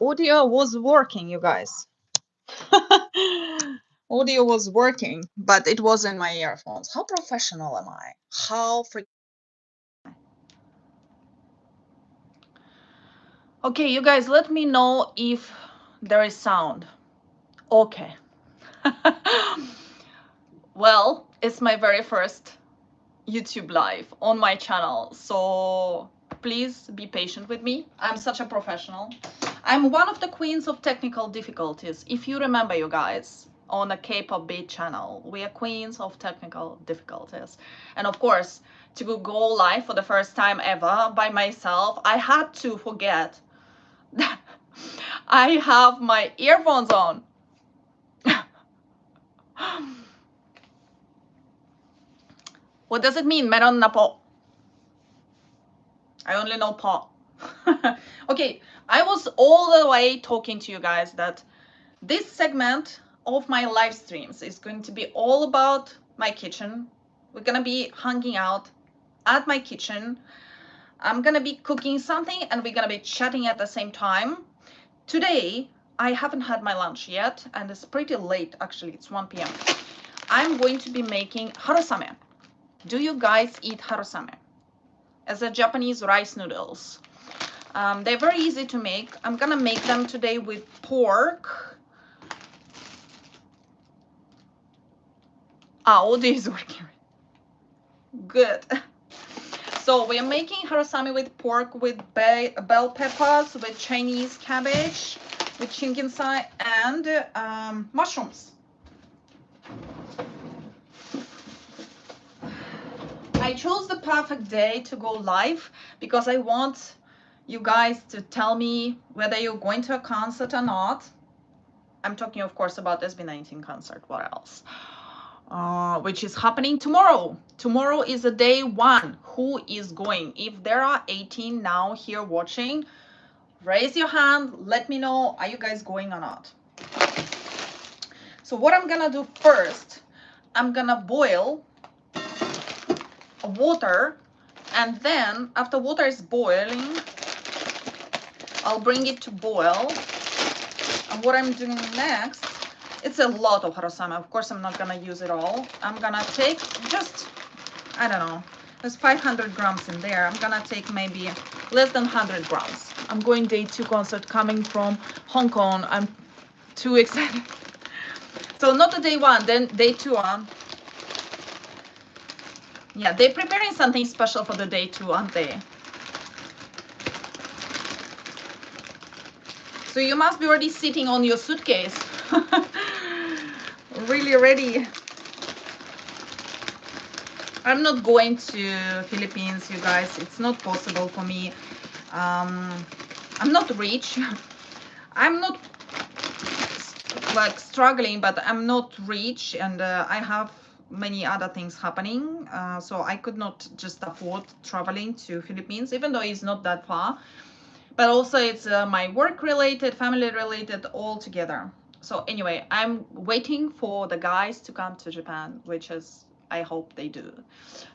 audio was working, you guys. Audio was working, but it was in my earphones. How professional am I? How freaking. Okay, you guys, let me know if there is sound. Okay. Well, it's my very first YouTube live on my channel, so please be patient with me. I'm such a professional. I'm one of the queens of technical difficulties. If you remember, you guys, on a K-pop beat channel, we are queens of technical difficulties. And of course, to go live for the first time ever by myself, I had to forget that I have my earphones on. What does it mean? Meron na po. I only know po. Okay, I was all the way talking to you guys that this segment of my live streams is going to be all about my kitchen. We're gonna be hanging out at my kitchen. I'm gonna be cooking something and we're gonna be chatting at the same time. Today, I haven't had my lunch yet and it's pretty late actually, it's 1 p.m. I'm going to be making harusame. Do you guys eat harusame? As a Japanese rice noodles. They're very easy to make. I'm gonna make them today with pork. Audio is working. Good. So we are making harasami with pork, with bell peppers, with Chinese cabbage, with chinkinsai, and mushrooms. I chose the perfect day to go live because I want you guys to tell me whether you're going to a concert or not. I'm talking, of course, about SB19 concert. What else? Which is happening tomorrow. Tomorrow is the day one. Who is going? If there are 18 now here watching, raise your hand. Let me know, are you guys going or not? So what I'm gonna do first, I'm gonna boil water, and then after water is boiling, I'll bring it to boil. And what I'm doing next, it's a lot of harasame. Of course, I'm not gonna use it all. I'm gonna take just, I don't know, there's 500 grams in there. I'm gonna take maybe less than 100 grams. I'm going day 2 concert coming from Hong Kong. I'm too excited. So not the day 1, then day 2 on. Yeah, they're preparing something special for the day 2, aren't they? So you must be already sitting on your suitcase. Really ready. I'm not going to Philippines, you guys. It's not possible for me. I'm not rich. I'm not like struggling, but I'm not rich, and I have many other things happening. So I could not just afford traveling to Philippines, even though it's not that far. But also it's my work related, family related, all together. So anyway, I'm waiting for the guys to come to Japan, which is, I hope they do.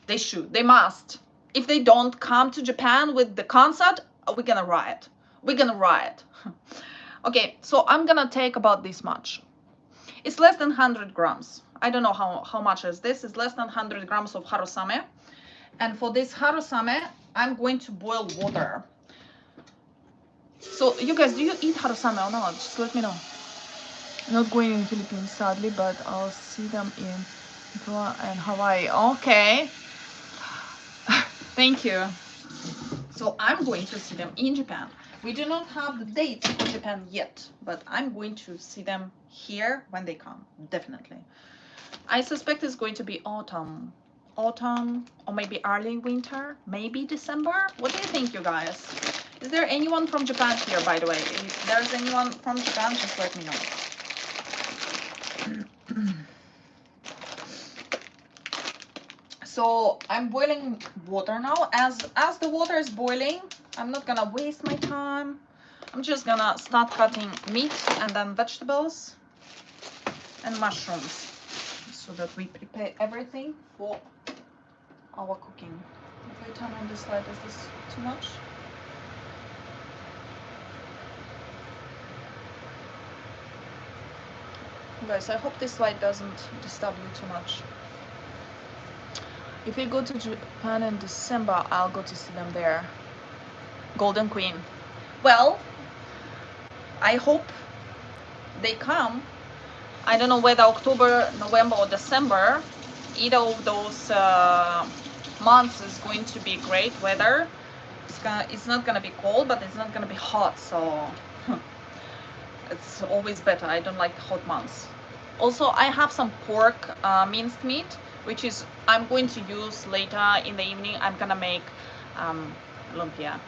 They should, they must. If they don't come to Japan with the concert, we're gonna riot. We're gonna riot. Okay, so I'm gonna take about this much. It's less than 100 grams. I don't know how much is this. It's less than 100 grams of harusame. And for this harusame, I'm going to boil water. So you guys, do you eat harusame or not? Just let me know. I'm not going in Philippines, sadly, but I'll see them in Goa and Hawaii. Okay. Thank you. So I'm going to see them in Japan. We do not have the dates for Japan yet, but I'm going to see them here when they come, definitely. I suspect it's going to be autumn. Autumn, or maybe early winter, maybe December. What do you think, you guys? Is there anyone from Japan here, by the way? If there's anyone from Japan, just let me know. So I'm boiling water now. As the water is boiling, I'm not gonna waste my time. I'm just gonna start cutting meat and then vegetables and mushrooms so that we prepare everything for our cooking. If I turn on this light, is this too much? Guys, I hope this light doesn't disturb you too much. If we go to Japan in December, I'll go to see them there. Golden Queen. Well, I hope they come. I don't know whether October, November, or December. Either of those months is going to be great weather. It's not gonna be cold, but it's not gonna be hot, so it's always better. I don't like hot months. Also, I have some pork minced meat, which is I'm going to use later in the evening. I'm gonna make lumpia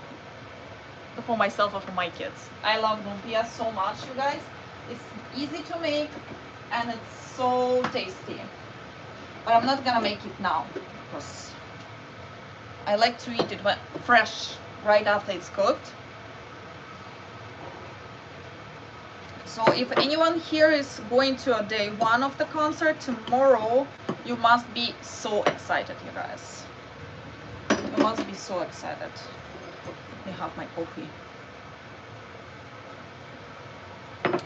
for myself or for my kids. I love lumpia so much, you guys. It's easy to make and it's so tasty. But I'm not gonna make it now because I like to eat it when fresh, right after it's cooked. So if anyone here is going to a day one of the concert tomorrow, you must be so excited, you guys. You must be so excited. Let me have my coffee.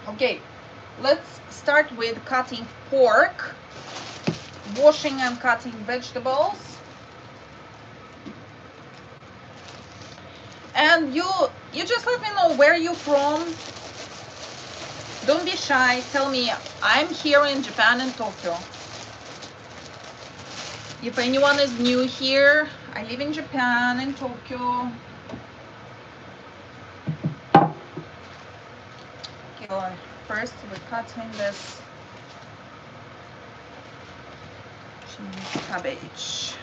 Okay, let's start with cutting pork, washing and cutting vegetables. And you just let me know where you're from. Don't be shy. Tell me, I'm here in Japan and Tokyo. If anyone is new here, I live in Japan and Tokyo. Okay, first we're cutting this cabbage.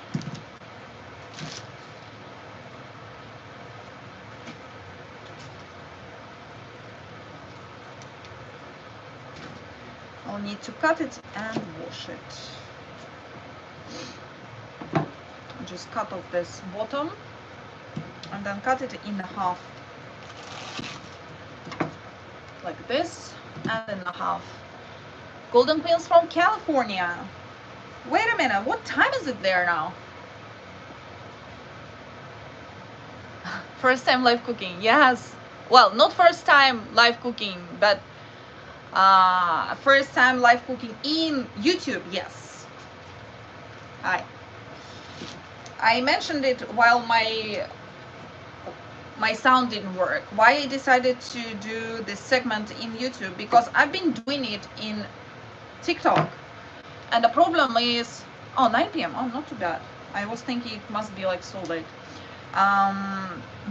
I'll need to cut it and wash it. Just cut off this bottom and then cut it in half, like this, and in half. Golden Queen's from California. Wait a minute, what time is it there now? First time live cooking, yes. Well, not first time live cooking, but first time live cooking in YouTube, yes. Hi. I mentioned it while my sound didn't work. Why I decided to do this segment in YouTube, because I've been doing it in TikTok. And the problem is, 9 p.m. Oh, not too bad. I was thinking it must be like so late.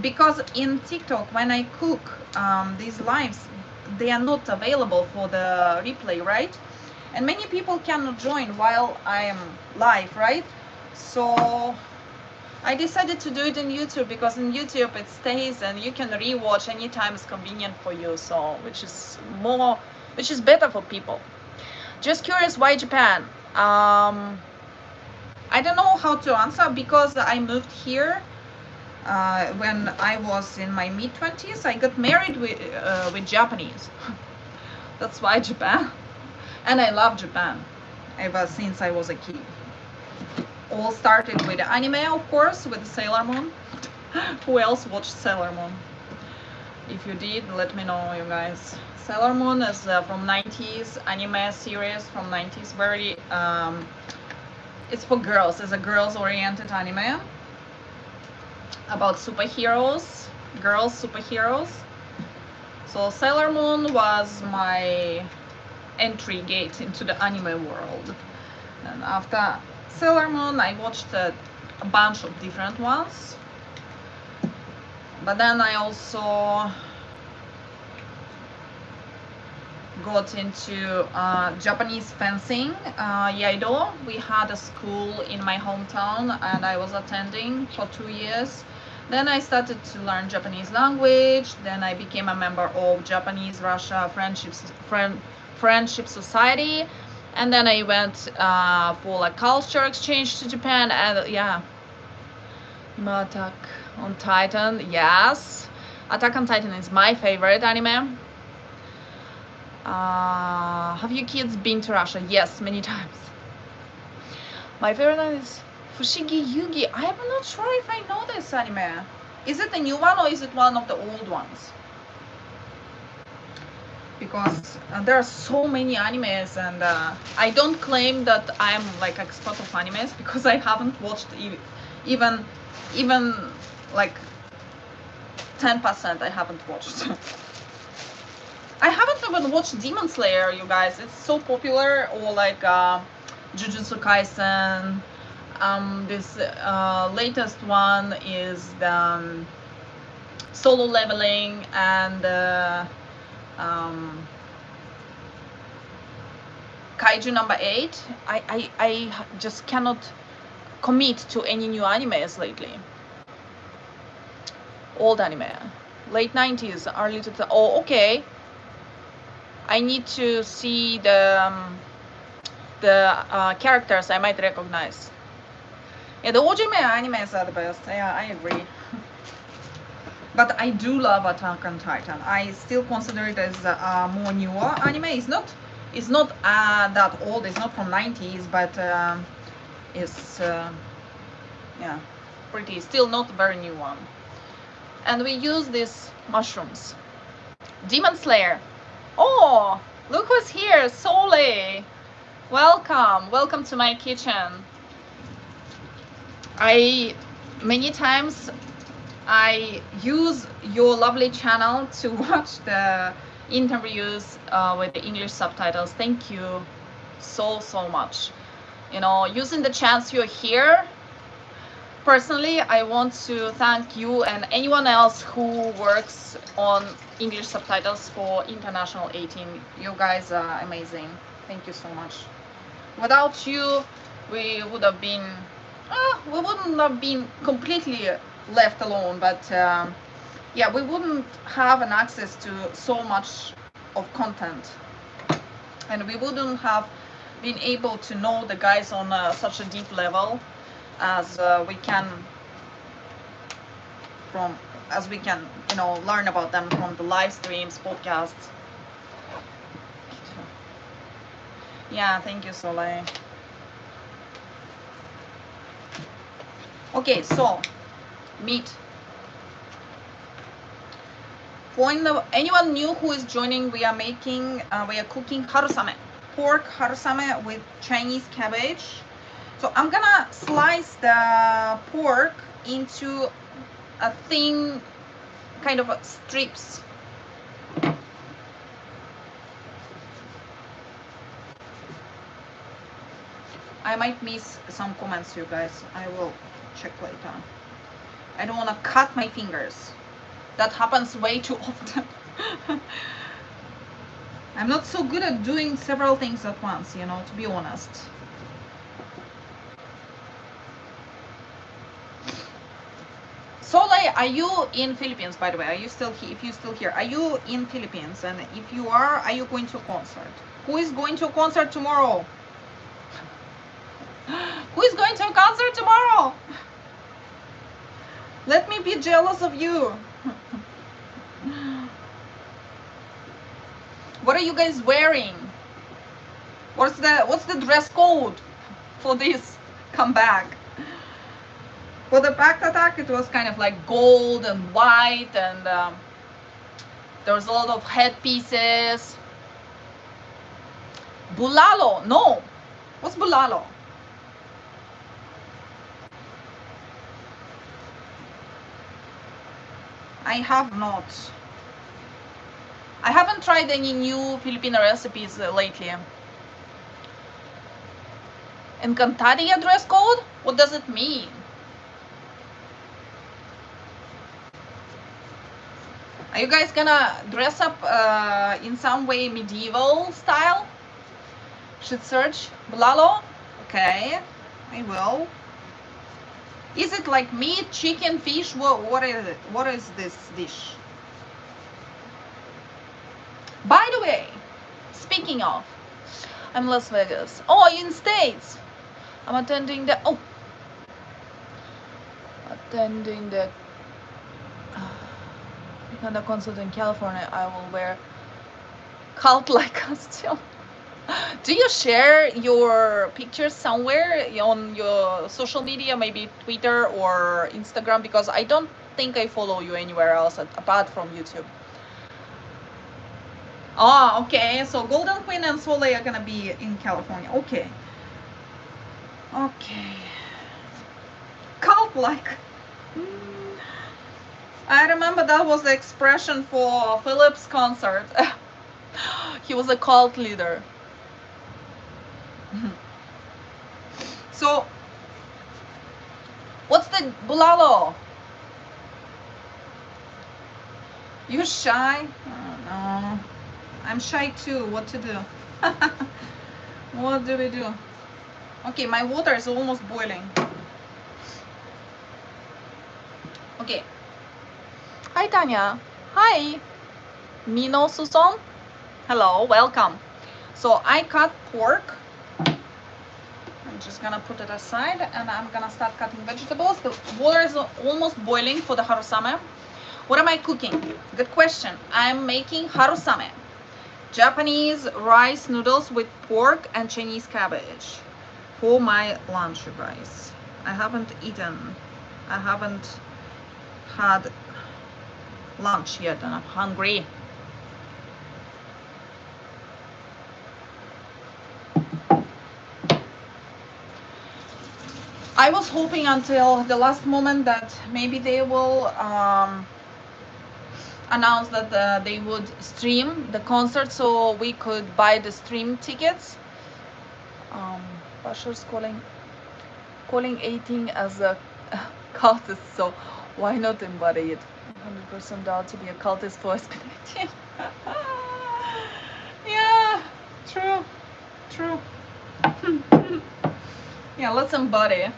Because in TikTok, when I cook these lives, they are not available for the replay, right? And many people cannot join while I am live, right? So I decided to do it in YouTube, because in YouTube it stays and you can rewatch anytime it's convenient for you. So which is better for people. Just curious, why Japan? I don't know how to answer, because I moved here when I was in my mid-20s. I got married with Japanese. That's why Japan. And I love Japan ever since I was a kid. All started with anime, of course, with Sailor Moon. Who else watched Sailor Moon? If you did, let me know, you guys. Sailor Moon is from 90s, anime series from 90s. Very, it's for girls. It's a girls-oriented anime about superheroes, girls superheroes. So Sailor Moon was my entry gate into the anime world. And after Sailor Moon, I watched a bunch of different ones. But then I also got into Japanese fencing, Iaido. We had a school in my hometown and I was attending for 2 years. Then I started to learn Japanese language. Then I became a member of Japanese-Russia Friendship Society. And then I went for a culture exchange to Japan. And yeah, Attack on Titan, yes. Attack on Titan is my favorite anime. Have you kids been to Russia? Yes, many times. My favorite anime is Fushigi Yugi. I am not sure if I know this anime. Is it a new one or is it one of the old ones? because there are so many animes, and I don't claim that I'm like expert of animes because I haven't watched even like 10%. I haven't watched. I haven't even watched Demon Slayer, you guys. It's so popular, or like Jujutsu Kaisen. This latest one is the Solo Leveling, and Kaiju number 8. I just cannot commit to any new animes lately. Old anime, late 90s, early 2000s. Oh, okay. I need to see the characters I might recognize. Yeah, the OG animes are the best. Yeah, I agree. But I do love Attack on Titan. I still consider it as a more newer anime. It's not that old. It's not from 90s, but it's yeah, pretty. Still not very new one. And we use these mushrooms. Demon Slayer. Oh, look who's here, Sole. Welcome to my kitchen. Many times I use your lovely channel to watch the interviews with the English subtitles. Thank you so much. You know, using the chance you're here, personally, I want to thank you and anyone else who works on English subtitles for International 18. You guys are amazing. Thank you so much. Without you, we wouldn't have been completely left alone, but yeah, we wouldn't have an access to so much of content, and we wouldn't have been able to know the guys on such a deep level as we can, you know, learn about them from the live streams, podcasts. Yeah, thank you, Soleil. Okay, so meat. For anyone new who is joining, we are cooking harusame, pork harusame with Chinese cabbage. So I'm gonna slice the pork into a thin kind of strips. I might miss some comments, you guys. I will check later. I don't want to cut my fingers. That happens way too often. I'm not so good at doing several things at once, you know, to be honest. Soleil, are you in Philippines, by the way? Are you still here? If you're still here, are you in Philippines? And if you are you going to a concert? Who is going to a concert tomorrow? Who is going to a concert tomorrow? Let me be jealous of you. What are you guys wearing? What's the dress code for this comeback? For the back attack, it was kind of like gold and white, and there was a lot of headpieces. Bulalo, no. What's bulalo? I have not. I haven't tried any new Filipino recipes lately. Encantadia dress code? What does it mean? Are you guys gonna dress up in some way medieval style? Should search bulalo? Okay, I will. Is it like meat, chicken, fish? What is it? What is this dish? By the way, speaking of, I'm in Las Vegas. Oh, in States. I'm attending the concert in California. I will wear cult-like costume. Do you share your pictures somewhere on your social media, maybe Twitter or Instagram? Because I don't think I follow you anywhere else apart from YouTube. Oh, okay. So Golden Queen and Soleil are gonna be in California. Okay. Okay. Cult-like. I remember that was the expression for Philip's concert. He was a cult leader. So, what's the bulalo? You shy? Oh no. I'm shy too. What to do? What do we do? Okay, my water is almost boiling. Okay. Hi, Tanya. Hi. Mino Susan. Hello, welcome. So I cut pork. I'm just gonna put it aside and I'm gonna start cutting vegetables. The water is almost boiling for the harusame. What am I cooking? Good question. I'm making harusame. Japanese rice noodles with pork and Chinese cabbage for my lunch, you guys. I haven't eaten. I haven't had lunch yet and I'm hungry. I was hoping until the last moment that maybe they will announce that they would stream the concert so we could buy the stream tickets. Bashar's calling 18 as a cultist, so why not embody it? 100% doubt to be a cultist for SB19. Yeah, true. Yeah, let's embody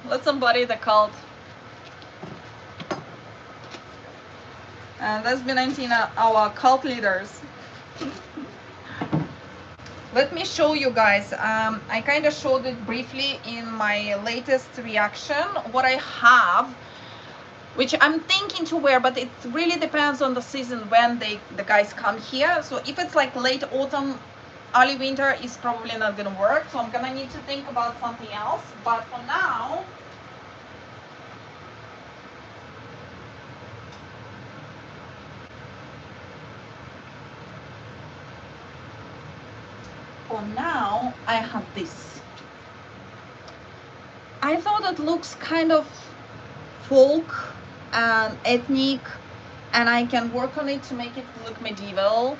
the cult. And SB19 are our cult leaders. Let me show you guys. I kind of showed it briefly in my latest reaction. What I have, which I'm thinking to wear, but it really depends on the season when the guys come here. So if it's like late autumn, early winter, is probably not gonna work. So I'm gonna need to think about something else. But for now, I have this. I thought it looks kind of folk and ethnic, and I can work on it to make it look medieval,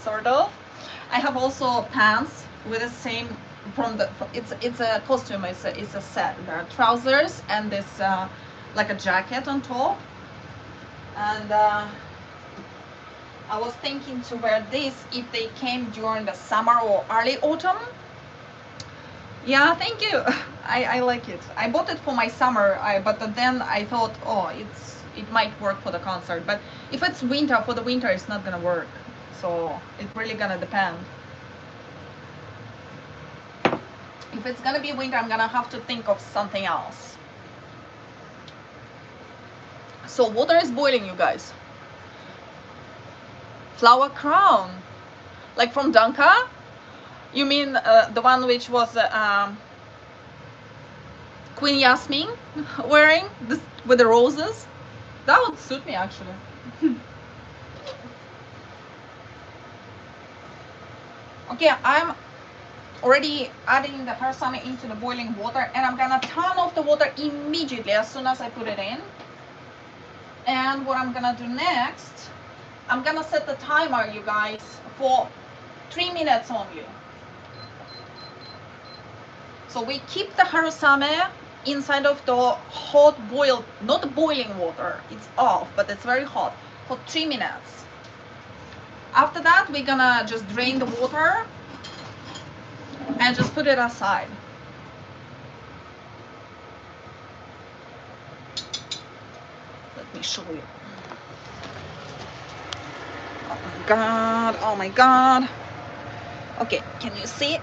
sort of. I have also pants with the same it's a costume. It's a set. There are trousers and this like a jacket on top. And I was thinking to wear this if they came during the summer or early autumn. Yeah, thank you. I like it. I bought it for my summer, but then I thought, oh, it might work for the concert. But if it's winter, for the winter, it's not gonna work. So it's really gonna depend. If it's gonna be winter, I'm gonna have to think of something else. So water is boiling, you guys. Flower crown, like from Danka? You mean the one which was Queen Yasmin wearing this with the roses? That would suit me actually. Okay, I'm already adding the harusame into the boiling water, and I'm gonna turn off the water immediately as soon as I put it in. And what I'm gonna do next, I'm gonna set the timer, you guys, for 3 minutes only. So we keep the harusame inside of the hot boiled, not boiling water, it's off, but it's very hot, for 3 minutes. After that, we're gonna just drain the water and just put it aside. Let me show you. Oh my god, oh my god. Okay, can you see?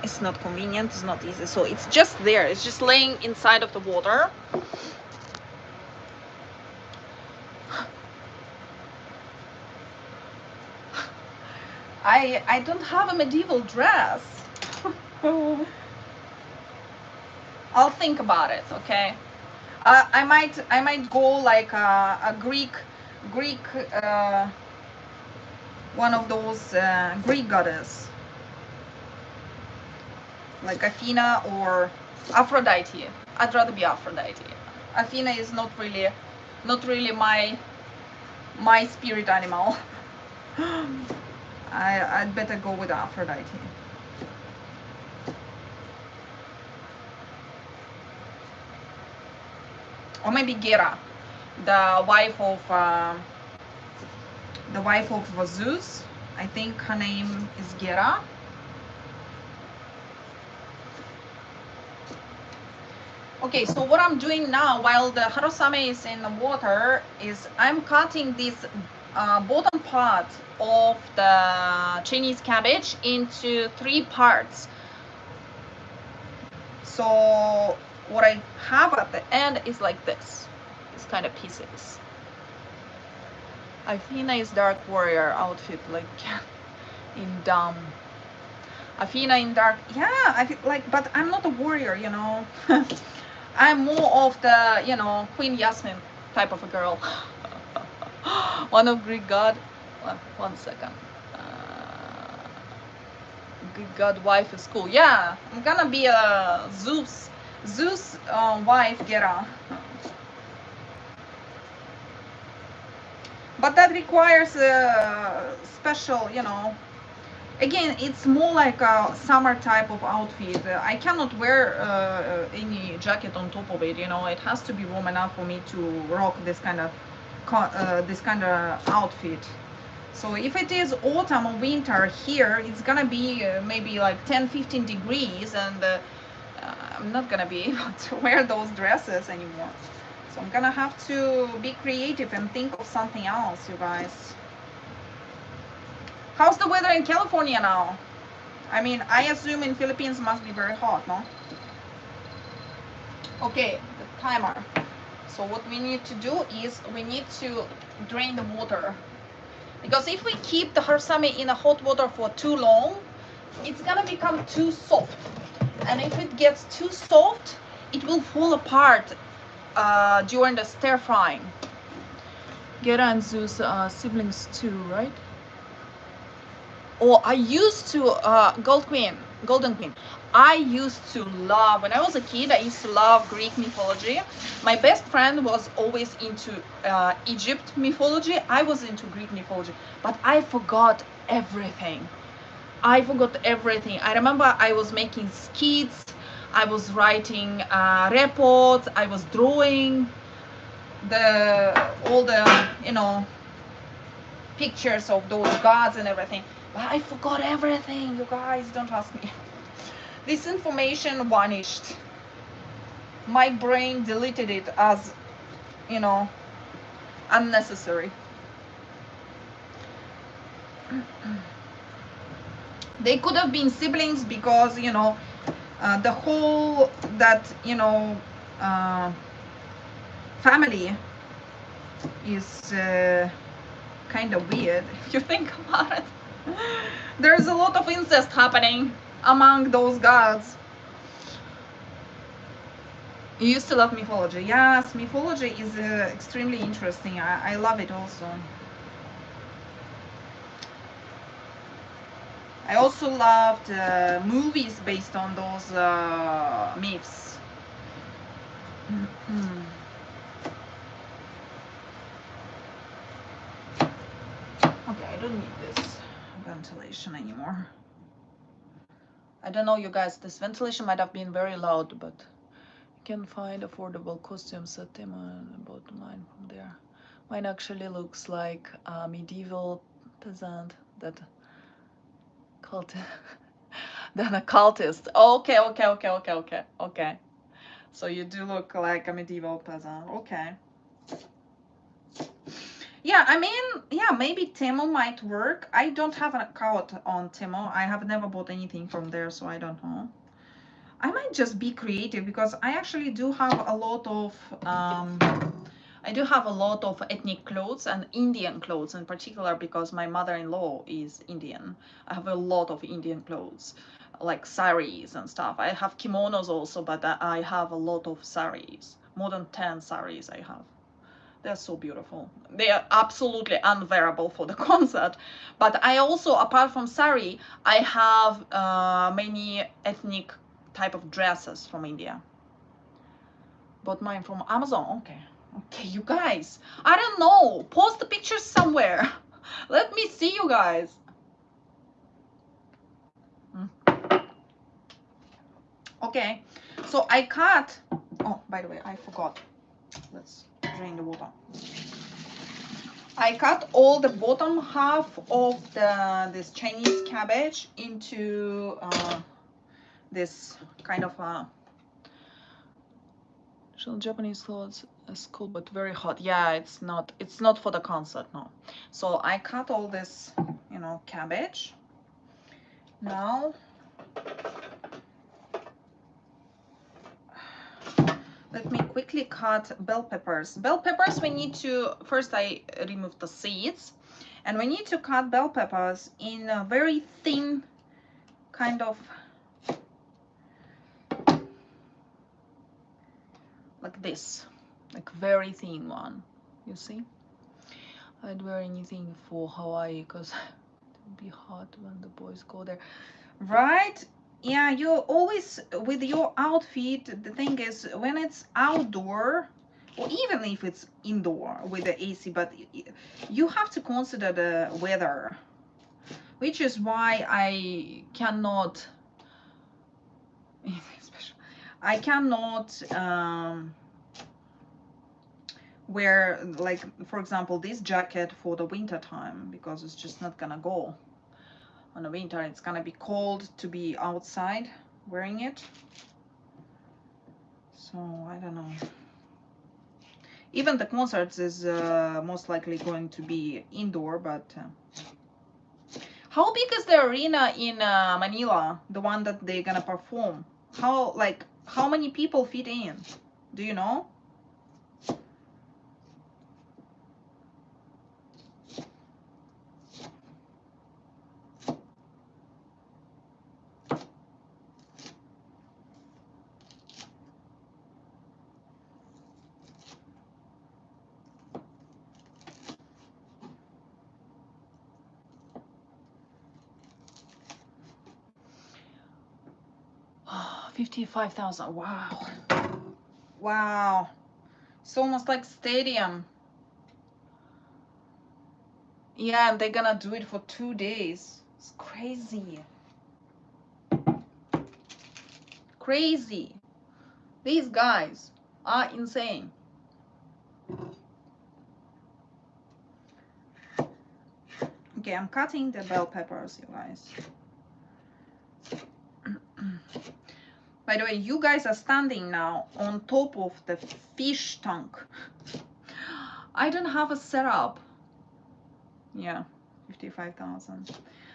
It's not convenient, it's not easy. So it's just there, it's just laying inside of the water. I don't have a medieval dress. I'll think about it, okay? I might go like a Greek one of those Greek goddess, like Athena or Aphrodite. I'd rather be Aphrodite. Athena is not really my spirit animal. I'd better go with Aphrodite. Or maybe Gera, the wife of Zeus. I think her name is Gera. Okay, so what I'm doing now while the harusame is in the water is I'm cutting this bottom part of the Chinese cabbage into 3 parts. So what I have at the end is like this kind of pieces. Athena is dark warrior outfit, like in dumb. Athena in dark, yeah, I feel like, but I'm not a warrior, you know. I'm more of the, you know, Queen Yasmin type of a girl. One of Greek god. One second. Greek god wife is cool. Yeah, I'm gonna be a Zeus wife, Gera. But that requires a special, you know. Again, it's more like a summer type of outfit. I cannot wear any jacket on top of it, you know. It has to be warm enough for me to rock this kind of outfit. So if it is autumn or winter here, it's gonna be maybe like 10-15 degrees, and I'm not gonna be able to wear those dresses anymore. So I'm gonna have to be creative and think of something else, you guys. How's the weather in California now? I mean, I assume in Philippines must be very hot, no? Okay, the timer. So what we need to do is we need to drain the water. Because if we keep the harusame in a hot water for too long, it's gonna become too soft. And if it gets too soft, it will fall apart during the stir frying. Gera and Zeus are siblings too, right? Oh, I used to, Golden Queen. I used to love, when I was a kid, I used to love Greek mythology. My best friend was always into Egypt mythology. I was into Greek mythology, but I forgot everything. I remember I was making skits, I was writing reports, I was drawing all the, you know, pictures of those gods and everything. But I forgot everything, you guys, don't ask me. This information vanished. My brain deleted it as, you know, unnecessary. They could have been siblings because, you know, the whole, that, you know, family is kind of weird if you think about it. There's a lot of incest happening among those gods. You used to love mythology. Yes, mythology is extremely interesting. I love it also. I also loved movies based on those myths. Okay, I don't need this ventilation anymore. I don't know, you guys, this ventilation might have been very loud, but you can find affordable costumes at Temu and bought mine from there. Mine actually looks like a medieval peasant that than a cultist. Okay. So you do look like a medieval peasant. Okay. Yeah, I mean, yeah, maybe Temu might work. I don't have an account on Temu. I have never bought anything from there, so I don't know. I might just be creative because I actually do have a lot of ethnic clothes and Indian clothes in particular, because my mother-in-law is Indian. I have a lot of Indian clothes, like saris and stuff. I have kimonos also, but I have a lot of saris. More than 10 saris I have. They're so beautiful. They are absolutely unwearable for the concert. But I also, apart from sari, I have many ethnic type of dresses from India. Bought mine from Amazon. Okay. Okay, you guys. I don't know. Post the pictures somewhere. Let me see you guys. Okay. So I cut. Oh, by the way, I forgot. Let's drain the water. I cut all the bottom half of this Chinese cabbage into this kind of Japanese clothes is cool but very hot. Yeah, it's not for the concert, no. So I cut all this, you know, cabbage. Now let me quickly cut bell peppers. Bell peppers, we need to first I remove the seeds, and we need to cut bell peppers in a very thin kind of like this, like very thin one. You see, I'd wear anything for Hawaii because it will be hot when the boys go there, right? Yeah, you always with your outfit, the thing is when it's outdoor or even if it's indoor with the AC, but you have to consider the weather, which is why I cannot wear, like, for example, this jacket for the winter time, because it's just not gonna go on the winter. It's gonna be cold to be outside wearing it, so I don't know. Even the concerts is most likely going to be indoor, but how big is the arena in Manila, the one that they're gonna perform? How many people fit in? Do you know? Oh, 55,000. Wow. Wow. It's almost like stadium. Yeah, and they're gonna do it for 2 days. It's crazy. Crazy. These guys are insane. Okay, I'm cutting the bell peppers, you guys. By the way, you guys are standing now on top of the fish tank. I don't have a setup. Yeah, 55,000.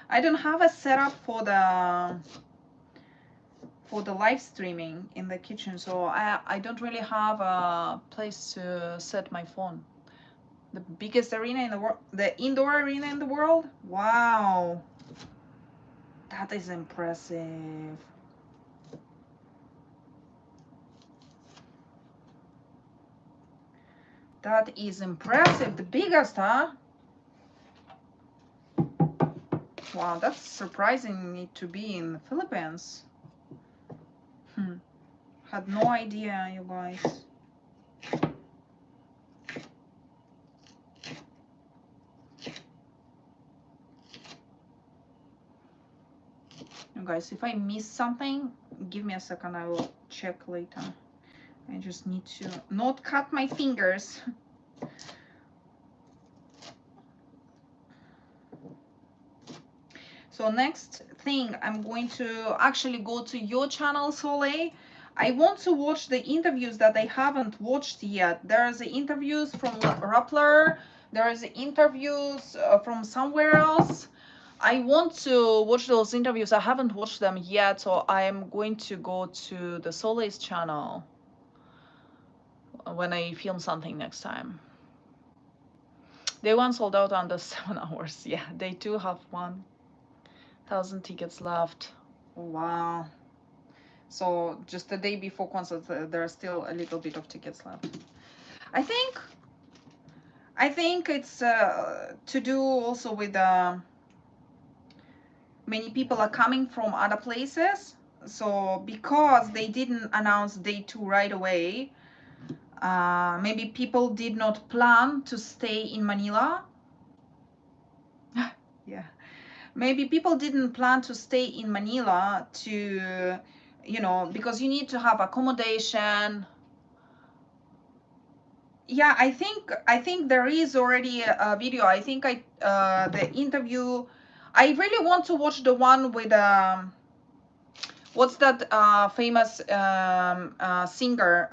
I don't have a setup for the live streaming in the kitchen, so I don't really have a place to set my phone. The biggest arena in the world, the indoor arena in the world. Wow, that is impressive. That is impressive. The biggest, huh? Wow, that's surprising to be in the Philippines. Had no idea, you guys. You guys, if I miss something, give me a second. I will check later. I just need to not cut my fingers. So next thing, I'm going to actually go to your channel, Soleil. I want to watch the interviews that I haven't watched yet. There's the interviews from Rappler. There's the interviews from somewhere else. I want to watch those interviews. I haven't watched them yet, so I am going to go to the Soleil's channel when I film something next time. They once sold out under 7 hours. Yeah, they do have 1,000 tickets left. Wow. So just the day before concert, there are still a little bit of tickets left. I think I think it's to do also with many people are coming from other places. So because they didn't announce day 2 right away, maybe people did not plan to stay in Manila. Yeah, maybe people didn't plan to stay in Manila to, you know, because you need to have accommodation. Yeah, I think there is already a video. I think the interview, I really want to watch the one with what's that famous singer,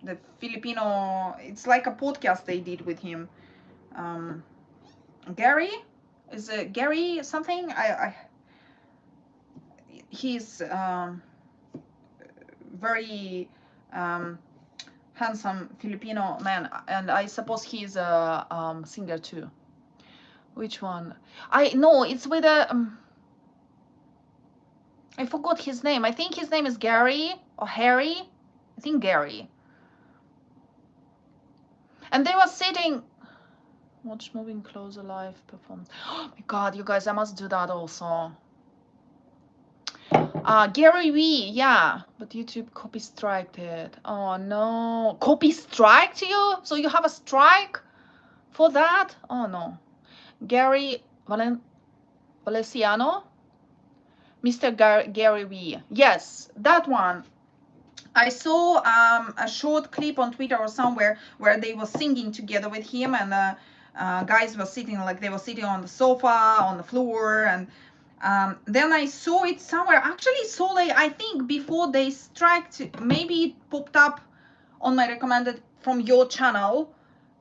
the Filipino, it's like a podcast they did with him. Gary, is it Gary something? He's very handsome Filipino man, and I suppose he's a singer too. Which one? I know it's with a I forgot his name. I think his name is Gary or Harry. I think Gary. And they were sitting. Watch moving closer live performance. Oh my god, you guys, I must do that also. Gary Vee, yeah, but YouTube copy striked it. Oh no, copy striked you? So you have a strike for that? Oh no. Gary Valenciano, Mr. Gary Vee. Yes, that one. I saw a short clip on Twitter or somewhere where they were singing together with him, and guys were sitting, like they were sitting on the sofa, on the floor, and then I saw it somewhere. Actually, saw it, I think, before they striked. Maybe it popped up on my recommended from your channel,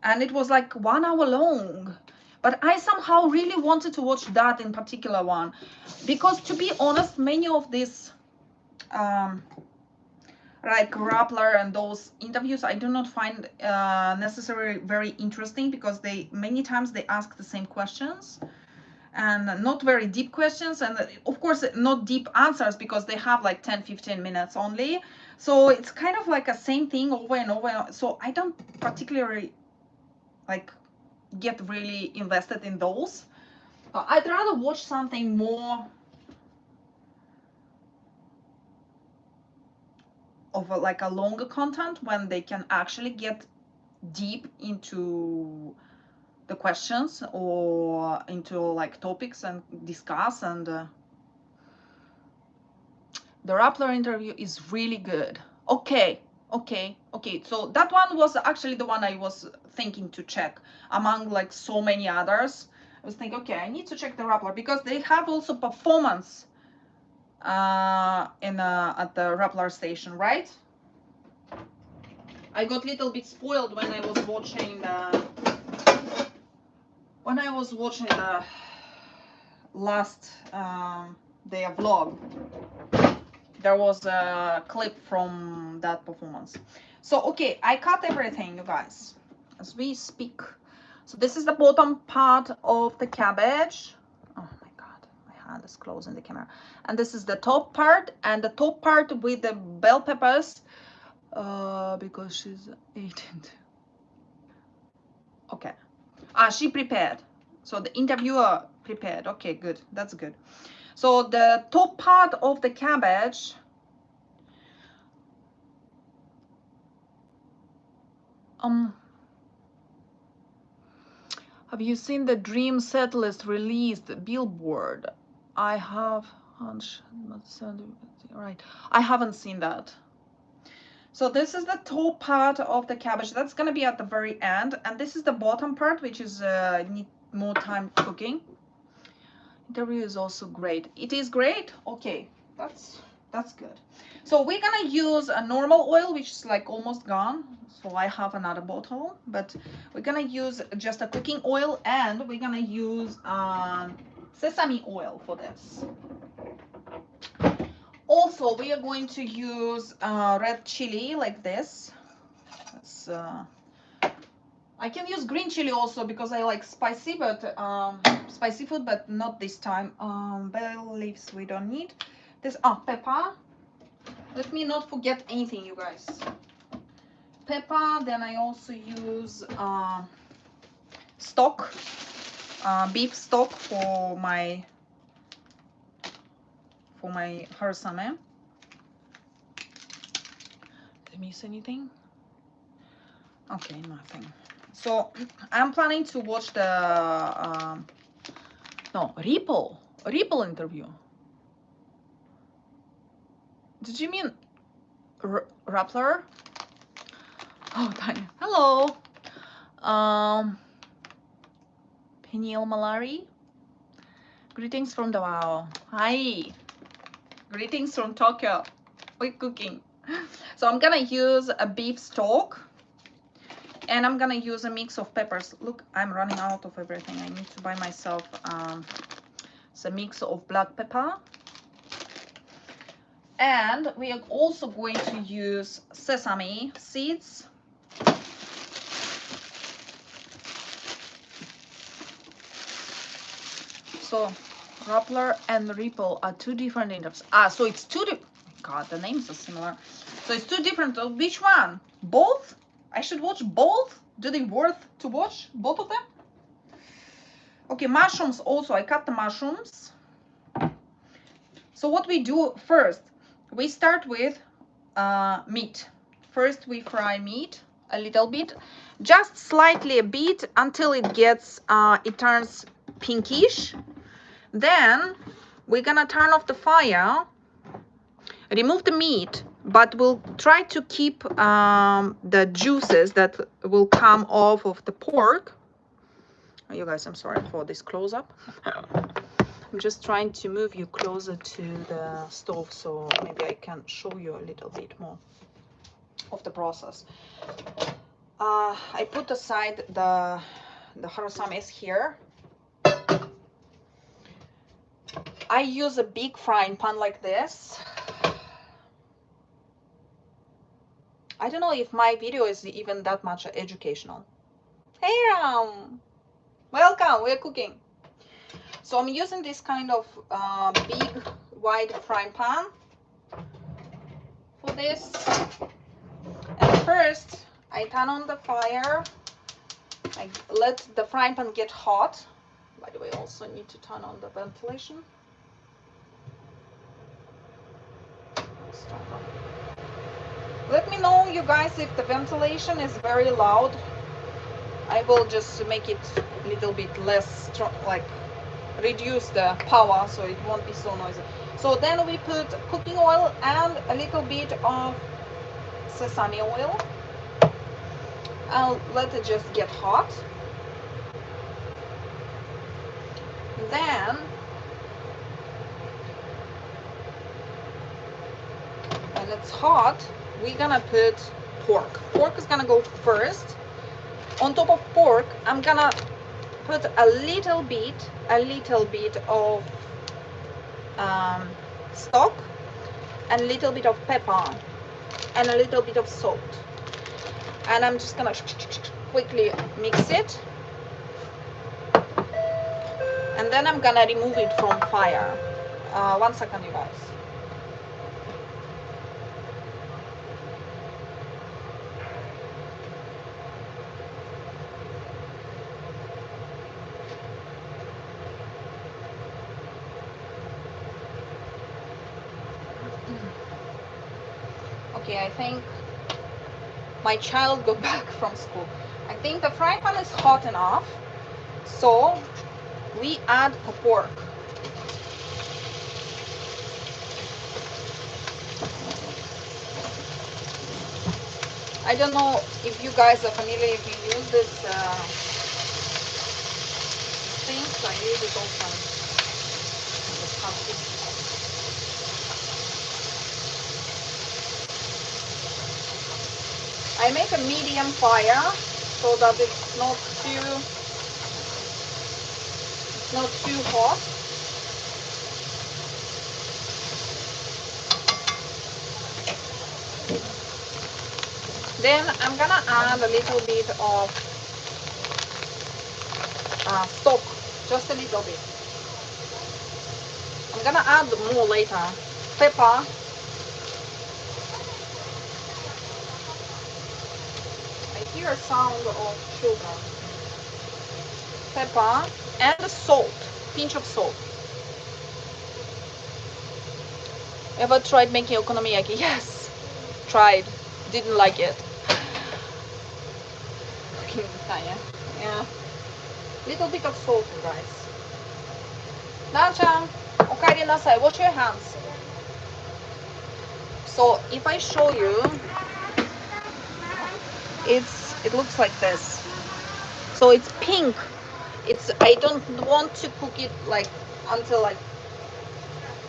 and it was like 1 hour long. But I somehow really wanted to watch that in particular one, because to be honest, many of these like Rappler and those interviews, I do not find necessarily very interesting, because they many times they ask the same questions and not very deep questions, and of course not deep answers, because they have like 10-15 minutes only. So it's kind of like a same thing over and over. So I don't particularly like get really invested in those. I'd rather watch something more of like a longer content, when they can actually get deep into the questions or into like topics and discuss. And the Rappler interview is really good. Okay, so that one was actually the one I was thinking to check among like so many others. I was thinking, okay, I need to check the Rappler, because they have also performance at the Rappler station, right? I got a little bit spoiled when I was watching the last their vlog. There was a clip from that performance. So okay, I cut everything, you guys, as we speak. So this is the bottom part of the cabbage. Oh my god, my hand is closing the camera. And this is the top part, and the top part with the bell peppers, because she's 18. Okay. She prepared. So the interviewer prepared. Okay, good. That's good. So the top part of the cabbage, have you seen the Dream set list released Billboard? I have. Right. I haven't seen that. So this is the top part of the cabbage. That's gonna be at the very end, and this is the bottom part, which is need more time cooking. Interview is also great. It is great. Okay, that's good. So we're gonna use a normal oil, which is like almost gone. So I have another bottle, but we're gonna use just a cooking oil, and we're gonna use sesame oil for this. Also, we are going to use red chili like this. I can use green chili also, because I like spicy, but spicy food, but not this time. Bell leaves we don't need. This pepper. Let me not forget anything, you guys. pepper. Then I also use stock, beef stock for my harasame. Did I miss anything? Okay, nothing. So I'm planning to watch the Ripple interview. Did you mean Rappler? Oh, Tanya. Hello. Peniel Malari. Greetings from Davao. Hi. Greetings from Tokyo. We're cooking. So I'm gonna use a beef stock, and I'm gonna use a mix of peppers. Look, I'm running out of everything. I need to buy myself it's a mix of black pepper. And we are also going to use sesame seeds. So Rappler and Ripple are two different interviews. So it's two God, the names are similar. So it's two different. Which one? Both? I should watch both? Do they worth to watch? Both of them? Okay, mushrooms also. I cut the mushrooms. So what we do first, we start with meat. First we fry meat a little bit, just slightly a bit until it gets, it turns pinkish. Then we're gonna turn off the fire, remove the meat, but we'll try to keep the juices that will come off of the pork. Oh, you guys, I'm sorry for this close-up. I'm just trying to move you closer to the stove, so maybe I can show you a little bit more of the process. I put aside the harasames here. I use a big frying pan like this. I don't know if my video is even that much educational. Hey Ram! Welcome, we're cooking. So I'm using this kind of big wide frying pan for this. And first I turn on the fire. I let the frying pan get hot. By the way, I also need to turn on the ventilation. Let me know, you guys, if the ventilation is very loud. I will just make it a little bit less strong, like reduce the power so it won't be so noisy. So then we put cooking oil and a little bit of sesame oil. I'll let it just get hot. Then when it's hot, we're gonna put pork. Pork is gonna go first. On top of pork, I'm gonna put a little bit of stock, and a little bit of pepper, and a little bit of salt. And I'm just gonna quickly mix it. And then I'm gonna remove it from fire. 1 second, you guys. Okay, I think my child got back from school. I think the frying pan is hot enough, so we add the pork. I don't know if you guys are familiar, if you use this things. I use it often. I make a medium fire so that it's not too hot. Then I'm gonna add a little bit of stock, just a little bit. I'm gonna add more later. Pepper. hear sound of children. Pepper and salt, pinch of salt. Ever tried making okonomiyaki? Yes, tried. Didn't like it. Yeah. Little bit of salt, guys. Nan-chan, okaeri nasai. Wash your hands. So if I show you, it looks like this. So it's pink. I don't want to cook it like until like,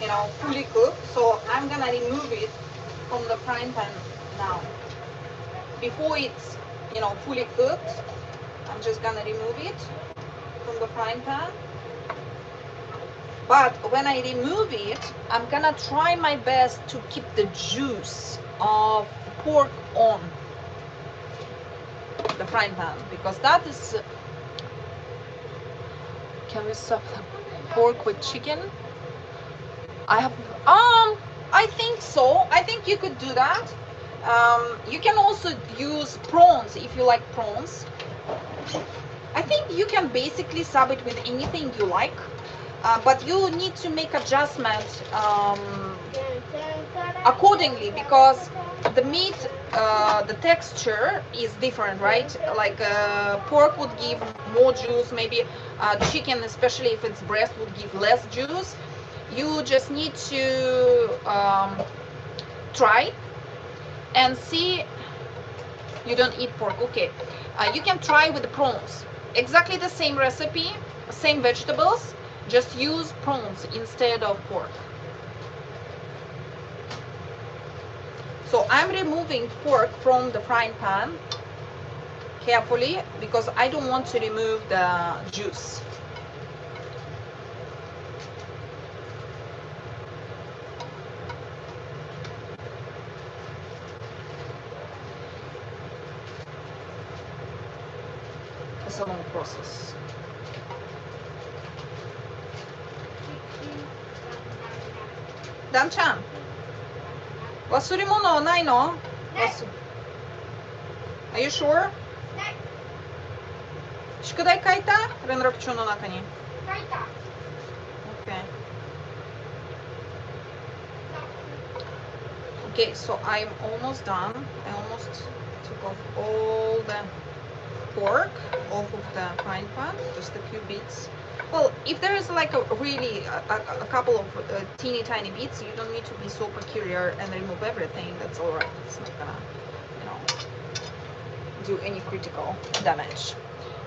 you know, fully cooked. So I'm gonna remove it from the frying pan now. Before it's, you know, fully cooked, I'm just gonna remove it from the frying pan. But when I remove it, I'm gonna try my best to keep the juice of pork on the frying pan, because that is, can we stop the pork with chicken? I think so. I think you could do that. You can also use prawns if you like prawns. I think you can basically sub it with anything you like, but you need to make adjustments accordingly, because the meat, the texture is different, right? Like pork would give more juice, maybe chicken, especially if it's breast, would give less juice. You just need to try and see. You don't eat pork, okay. You can try with the prawns. Exactly the same recipe, same vegetables, just use prawns instead of pork. So I'm removing pork from the frying pan carefully, because I don't want to remove the juice. It's a long process. Dan-chan, 忘れ物ないの? Are you sure? 宿題書いた？連絡帳の中に。書いた。Okay. Okay, so I'm almost done. I almost took off all the pork off of the frying pan, just a few bits. Well, if there is like a really a couple of teeny tiny bits, you don't need to be so peculiar and remove everything. That's all right. It's not gonna, you know, do any critical damage.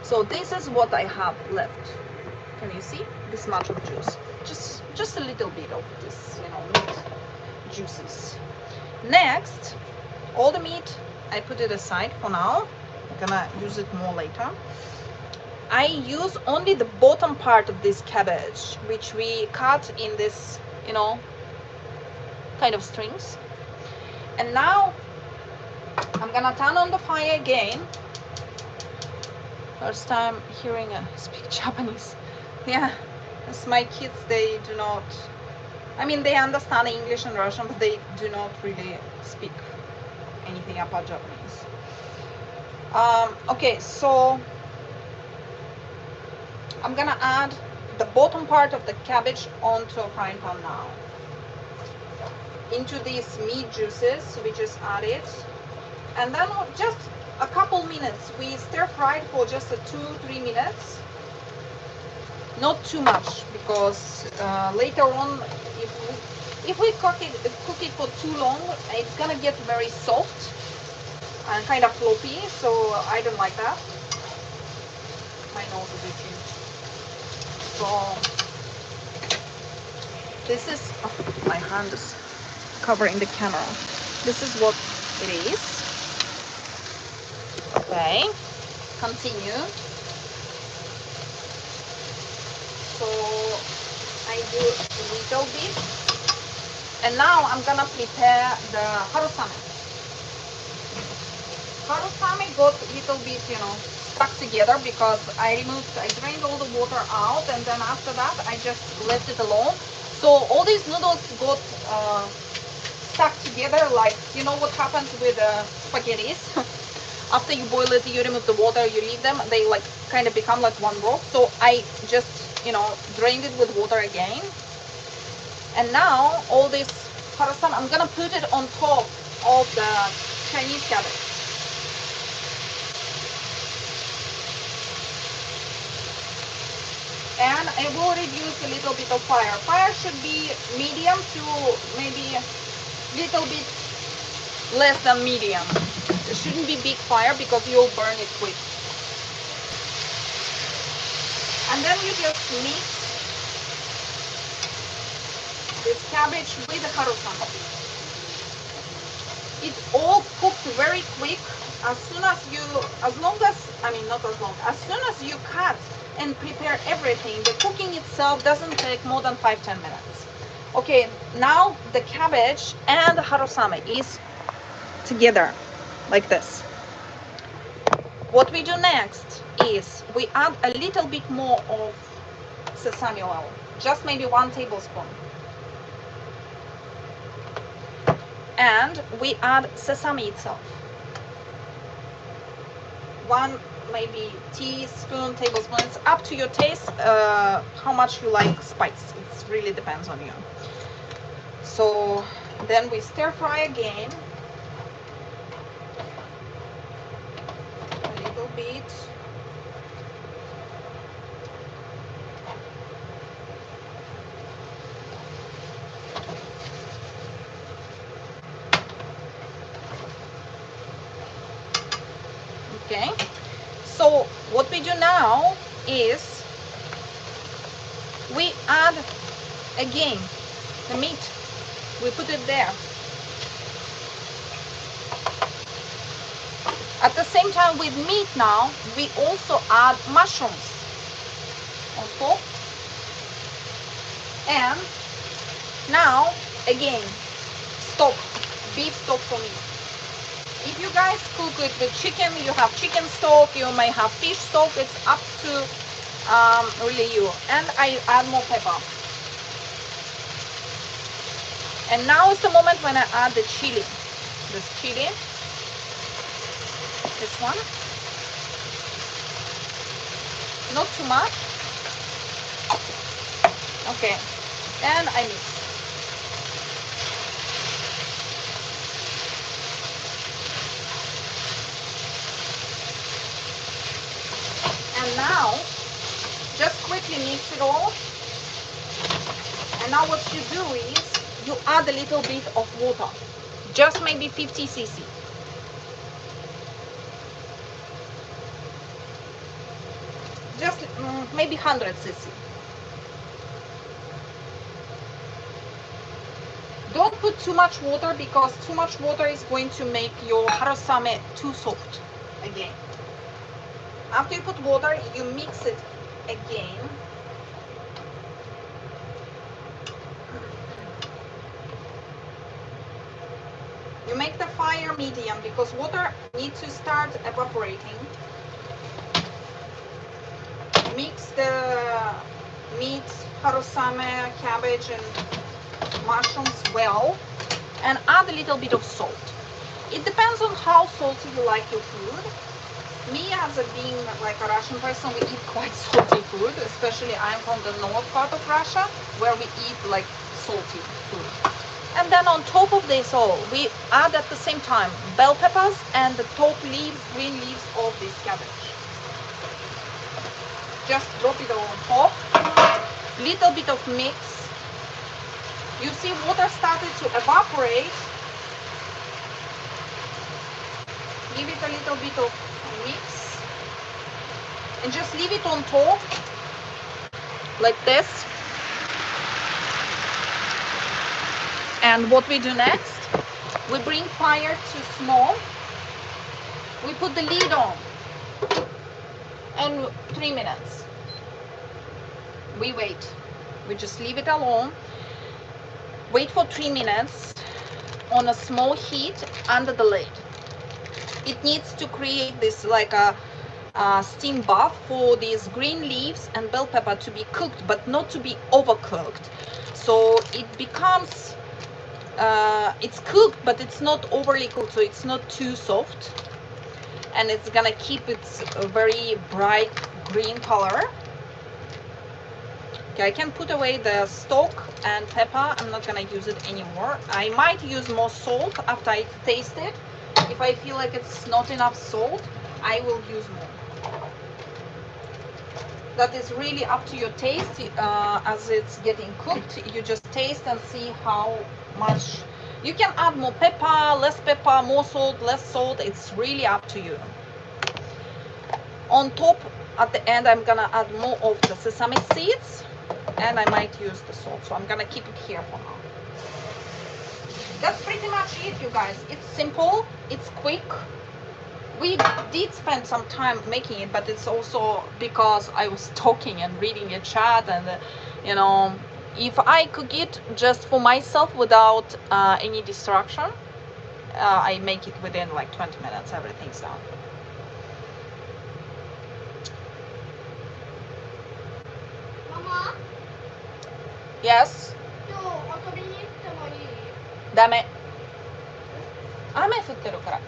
So this is what I have left. Can you see this much of juice? Just a little bit of this, you know, meat juices. Next, all the meat, I put it aside for now. I'm gonna use it more later. I use only the bottom part of this cabbage, which we cut in this, you know, kind of strings. And now I'm gonna turn on the fire again. First time hearing speak Japanese. Yeah, as my kids, they do not, I mean, they understand English and Russian, but they do not really speak anything about Japanese. Okay, so I'm gonna add the bottom part of the cabbage onto a frying pan now. Into these meat juices, we just add it. And then just a couple minutes, we stir fry it for just 2-3 minutes. Not too much, because later on, if we cook it for too long, it's gonna get very soft and kind of floppy, so I don't like that. My nose is itchy. So this is, oh, my hand is covering the camera. This is what it is. Okay, continue. So I do a little bit, and now I'm gonna prepare the harusame. Harusame got a little bit, you know, stuck together because I drained all the water out, and then after that I just left it alone. So all these noodles got stuck together, like, you know what happens with spaghettis. After you boil it, you remove the water, you leave them, they like kind of become like one broth. So I just, you know, drained it with water again. And now all this parmesan, I'm gonna put it on top of the Chinese cabbage. And I will reduce a little bit of fire. Fire should be medium to maybe a little bit less than medium. It shouldn't be big fire because you'll burn it quick. And then you just mix this cabbage with the harusama. It's all cooked very quick. As soon as you, as soon as you cut and prepare everything, the cooking itself doesn't take more than 5-10 minutes. Okay, now the cabbage and the harusame is together like this. What we do next is we add a little bit more of sesame oil, just maybe 1 tablespoon. And we add sesame itself. 1 maybe teaspoon, tablespoon. It's up to your taste, how much you like spice. It really depends on you. So then we stir fry again. A little bit. Okay, so what we do now is we add again the meat. We put it there. At the same time with meat now, we also add mushrooms on top. And now again, stock, beef stock for me. If you guys cook it with chicken, you have chicken stock, you may have fish stock, it's up to really you. And I add more pepper. And now is the moment when I add the chili. This chili, this one. Not too much. Okay, and I mix. And now, just quickly mix it all. And now what you do is, you add a little bit of water. Just maybe 50 cc. Just maybe 100 cc. Don't put too much water because too much water is going to make your harusame too soft again. After you put water, you mix it again. You make the fire medium because water needs to start evaporating. Mix the meat, harusame, cabbage and mushrooms well and add a little bit of salt. It depends on how salty you like your food. Me, as a being like a Russian person, we eat quite salty food, especially I'm from the north part of Russia where we eat like salty food. And then on top of this all, we add at the same time bell peppers and the top leaves, green leaves of this cabbage. Just drop it on top. Little bit of mix. You see water started to evaporate. Give it a little bit of mix and just leave it on top like this. And what we do next, we bring fire to small, we put the lid on and 3 minutes we wait. We just leave it alone, wait for 3 minutes on a small heat under the lid. It needs to create this like a steam bath for these green leaves and bell pepper to be cooked, but not to be overcooked. So it becomes, it's cooked, but it's not overly cooked, so it's not too soft. and it's gonna keep its very bright green color. Okay, I can put away the stock and pepper. I'm not gonna use it anymore. I might use more salt after I taste it. If I feel like it's not enough salt, I will use more. That is really up to your taste. As it's getting cooked, you just taste and see how much. You can add more pepper, more salt, less salt. It's really up to you. On top, at the end, I'm gonna add more of the sesame seeds, and I might use the salt. So I'm gonna keep it here for now. That's pretty much it, you guys. It's simple, it's quick. We did spend some time making it, but it's also because I was talking and reading a chat, and you know, if I cook it just for myself without any distraction, I make it within like 20 minutes, everything's done. Mama? Yes? 今日遊びに行ってもいい？ダメ。雨降ってるから。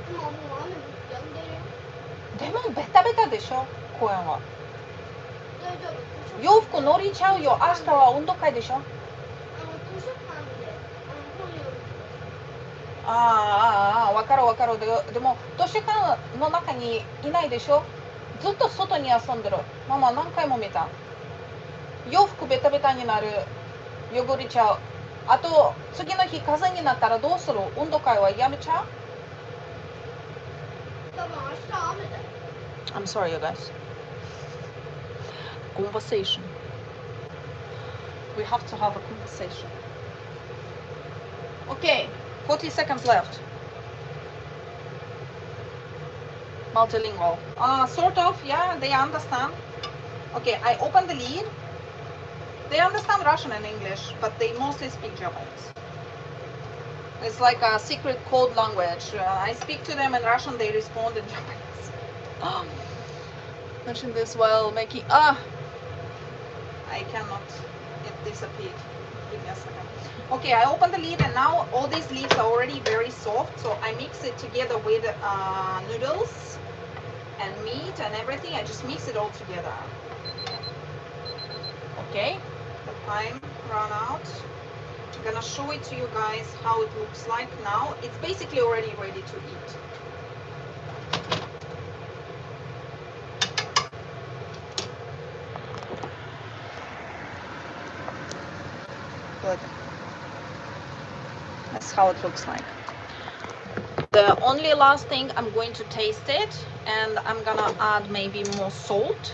今もう雨止んでるよ。でもベタベタでしょ、公園は。大丈夫。洋服乗りちゃうよ。明日は運動会でしょ。図書館で本読む。わかるわかる。でも図書館の中にいないでしょ。ずっと外に遊んでる。ママ何回も見た。洋服ベタベタになる。汚れちゃう。あと次の日風になったらどうする？運動会はやめちゃう？多分明日雨だよ。I'm sorry, you guys. Conversation. We have to have a conversation. Okay, 40 seconds left. Multilingual. Sort of, yeah, they understand. Okay, I open the lid. They understand Russian and English, but they mostly speak Japanese. It's like a secret code language. I speak to them in Russian, they respond in Japanese. Mention this while making. I cannot. It disappeared. Give me a second. Okay, I open the lid, and now all these leaves are already very soft. So I mix it together with noodles and meat and everything. I just mix it all together. Okay, the time ran out. I'm gonna show it to you guys how it looks like now. It's basically already ready to eat. Good. That's how it looks like. The only last thing, I'm going to taste it, and I'm gonna add maybe more salt.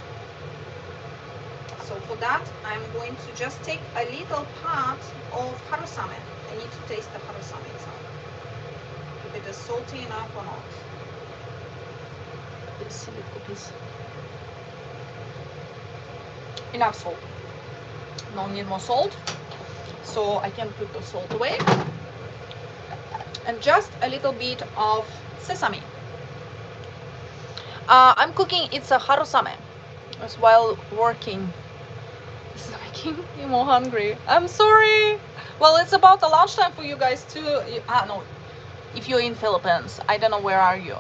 So for that, I'm going to just take a little part of harusame. I need to taste the harusame itself. If it is salty enough or not. This little piece. Enough salt. No need more salt. So I can put the salt away. And just a little bit of sesame. I'm cooking, it's a harusame. As while working. This is making me more hungry. I'm sorry. Well, it's about the lunchtime for you guys too. No. If you're in Philippines, I don't know, where are you?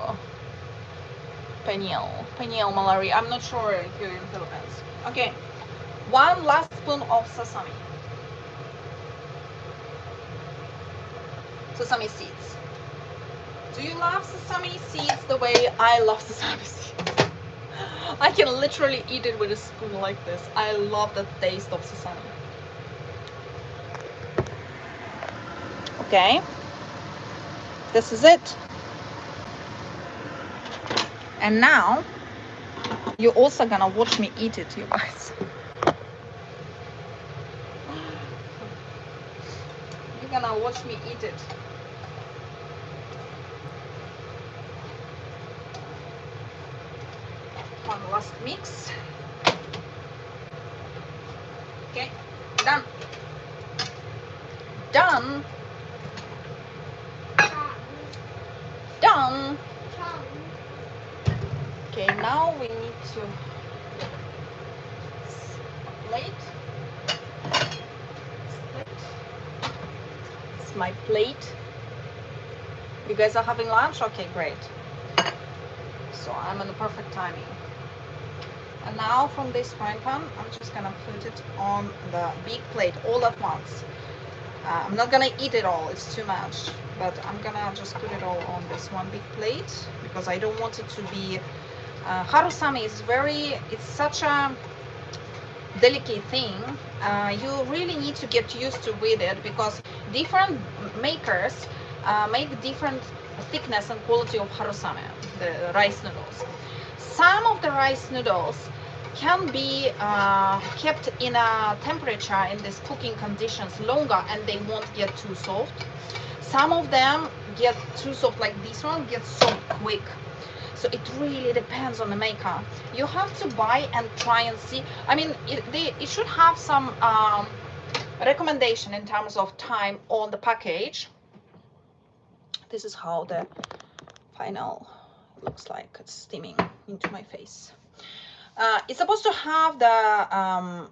Peniel, Malari. I'm not sure if you're in Philippines. Okay. 1 last spoon of sesame. Sesame seeds. Do you love sesame seeds the way I love sesame seeds? I can literally eat it with a spoon like this. I love the taste of sesame. Okay. This is it. And now, you're also gonna watch me eat it, you guys. You're gonna watch me eat it. One last mix. Okay, done. Done. Done. Okay, now we need to plate. It's my plate. You guys are having lunch? Okay, great. So I'm in the perfect timing. And now from this frying pan, I'm just gonna put it on the big plate all at once. I'm not gonna eat it all, it's too much, but I'm gonna just put it all on this one big plate because I don't want it to be harusame is it's such a delicate thing. You really need to get used to with it because different makers make different thickness and quality of harusame, the rice noodles. Some of the rice noodles can be kept in a temperature in these cooking conditions longer and they won't get too soft. Some of them get too soft, like this one gets soft quick. So it really depends on the maker. You have to buy and try and see. I mean, it should have some recommendation in terms of time on the package. This is how the final looks like. It's steaming into my face. It's supposed to have the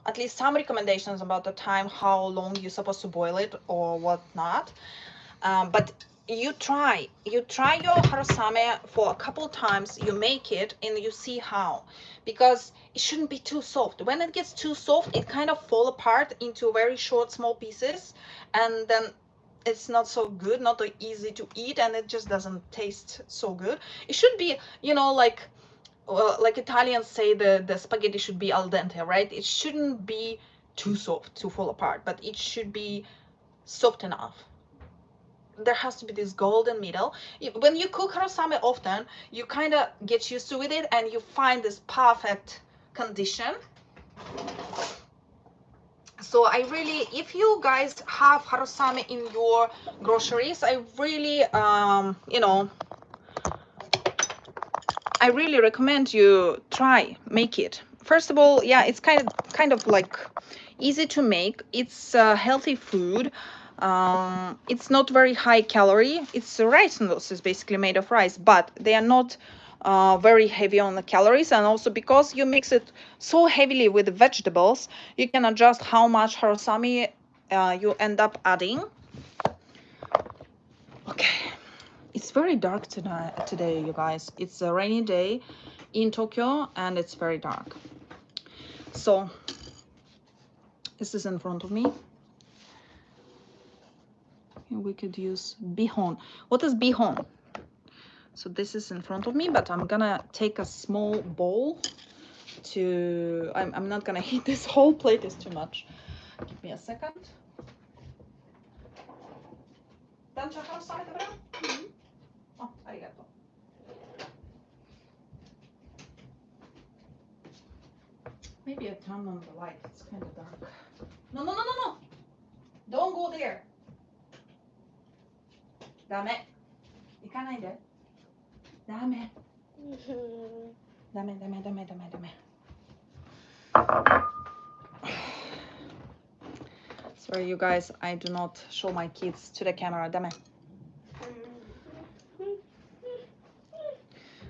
at least some recommendations about the time, how long you're supposed to boil it or whatnot. But you try your harusame for a couple times, you make it and you see how, because it shouldn't be too soft. When it gets too soft, it kind of fall apart into very short small pieces, and then it's not so good, not so easy to eat, and it just doesn't taste so good. It should be, you know, like Italians say, the spaghetti should be al dente, right? It shouldn't be too soft to fall apart, but it should be soft enough. There has to be this golden middle. When you cook harusame often, you kind of get used to it and you find this perfect condition. So I really, if you guys have harusame in your groceries, I really you know, I really recommend you try make it. First of all, yeah, it's kind of like easy to make. It's healthy food. It's not very high calorie. It's rice noodles. It's basically made of rice, but they are not very heavy on the calories. And also because you mix it so heavily with the vegetables, you can adjust how much harusame you end up adding. Okay. It's very dark today, you guys. It's a rainy day in Tokyo and it's very dark. So this is in front of me. We could use bihon. What is bihon? So this is in front of me, but I'm gonna take a small bowl to, I'm not gonna eat this whole plate, is too much. Give me a second. Oh, arigato. Maybe I turn on the light, it's kind of dark. No, no, no, no, no! Don't go there! Dame. 行かないで。ダメ。ダメダメダメダメダメ。Sorry, you guys, I do not show my kids to the camera. ダメ。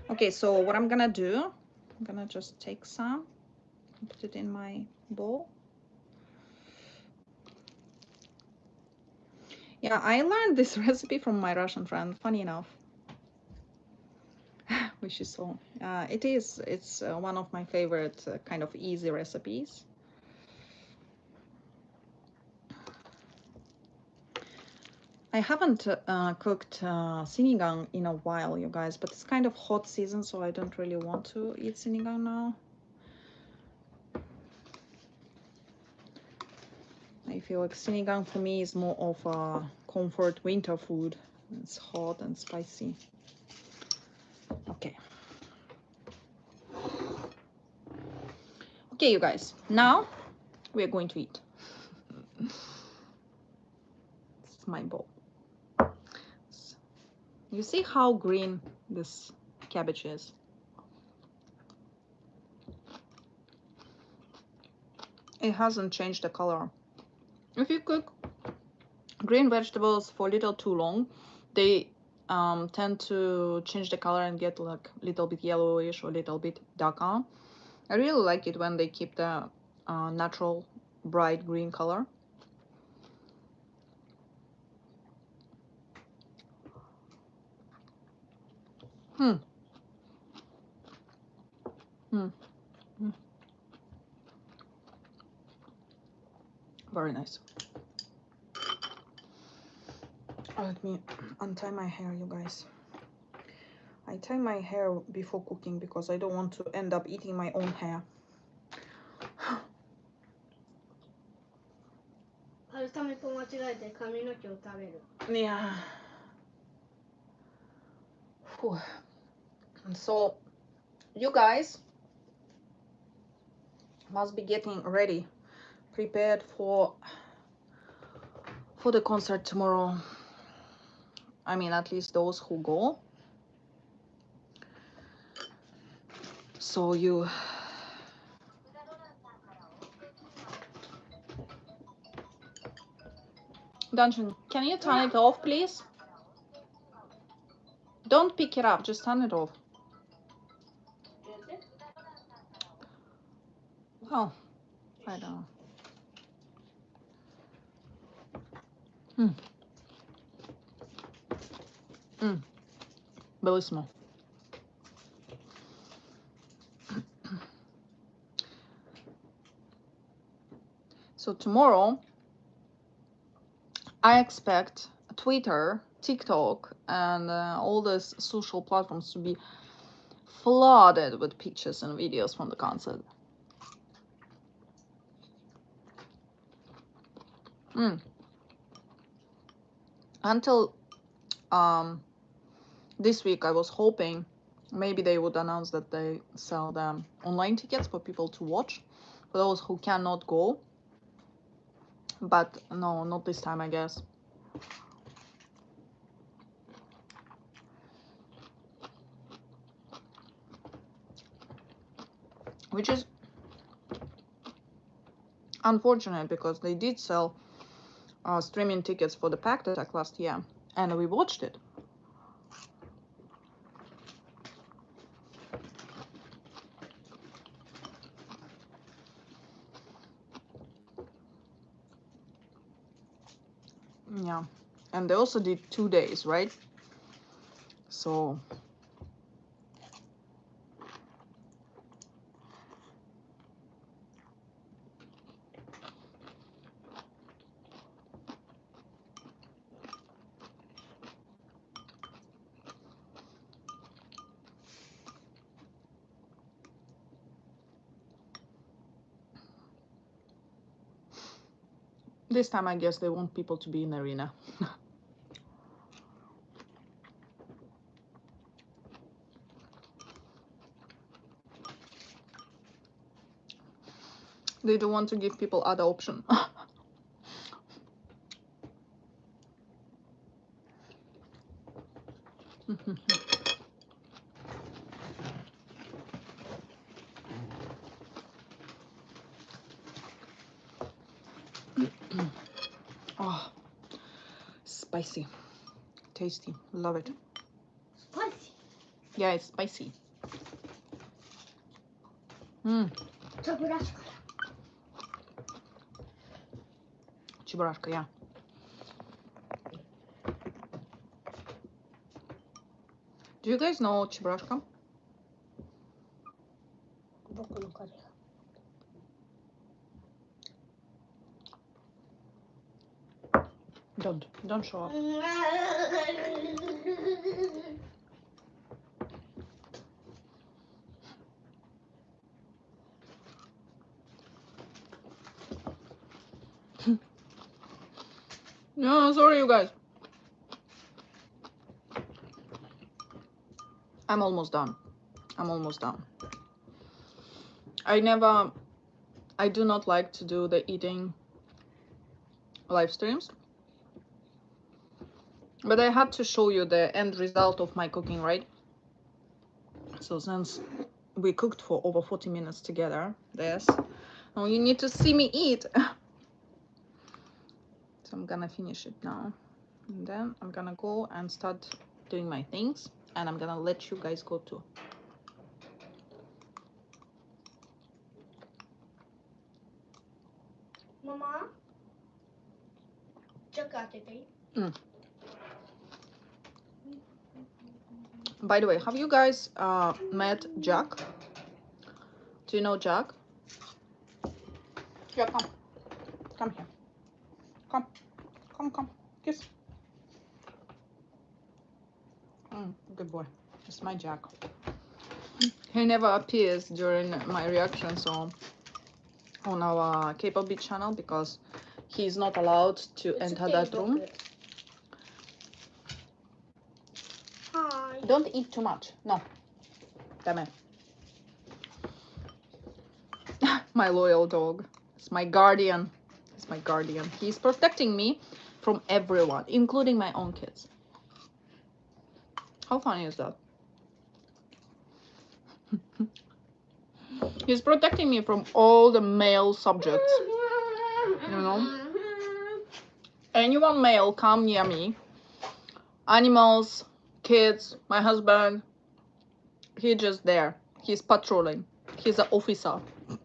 Okay, so what I'm gonna do, I'm gonna just take some and put it in my bowl. Yeah, I learned this recipe from my Russian friend, funny enough. Which is so, it's one of my favorite kind of easy recipes. I haven't cooked sinigang in a while, you guys, but it's kind of hot season, so I don't really want to eat sinigang now. I feel like sinigang for me is more of a comfort winter food. It's hot and spicy. Okay. Okay, you guys, now we are going to eat. This is my bowl. You see how green this cabbage is? It hasn't changed the color. If you cook green vegetables for a little too long, they tend to change the color and get like a little bit yellowish or a little bit darker. I really like it when they keep the natural bright green color. Mm. Mm. Very nice. Let me untie my hair, you guys. I tie my hair before cooking because I don't want to end up eating my own hair. 春雨と間違えて髪の毛を食べる。 Yeah. Whew. So, you guys must be getting ready, prepared for the concert tomorrow. I mean, at least those who go. So you... Dungeon, can you turn it off, please? Don't pick it up, just turn it off. Oh, I don't know. Bellissimo. So tomorrow, I expect Twitter, TikTok, and all these social platforms to be flooded with pictures and videos from the concert. Until this week, I was hoping maybe they would announce that they sell the online tickets for people to watch, for those who cannot go. But no, not this time, I guess. Which is unfortunate because they did sell streaming tickets for the Pact Attack last year, and we watched it. Yeah, and they also did 2 days, right? So this time I guess they want people to be in the arena. They don't want to give people other option. Oh, spicy, tasty, love it. Spicy. Yeah, it's spicy. チョブラシカ。 Чебурашка, yeah. Do you guys know Чебурашка? 僕の彼が。 Don't show up. No, sorry you guys. I'm almost done. I do not like to do the eating live streams, but I had to show you the end result of my cooking, right? So since we cooked for over 40 minutes together, now you need to see me eat. So I'm gonna finish it now, and then I'm gonna go and start doing my things, and I'm gonna let you guys go too. Mama? ちょっと当てていい? By the way, have you guys met Jack? Do you know Jack? Yeah, come. Come here. Come. Come. Kiss. Good boy. It's my Jack. He never appears during my reactions on our K-pop beat channel because he's not allowed to enter that room. Hi. Don't eat too much. No. Damn it. My loyal dog. It's my guardian. It's my guardian. He's protecting me from everyone, including my own kids. How funny is that? He's protecting me from all the male subjects. You know? Anyone male come near me. Animals, kids, my husband. He's just there. He's patrolling. He's an officer.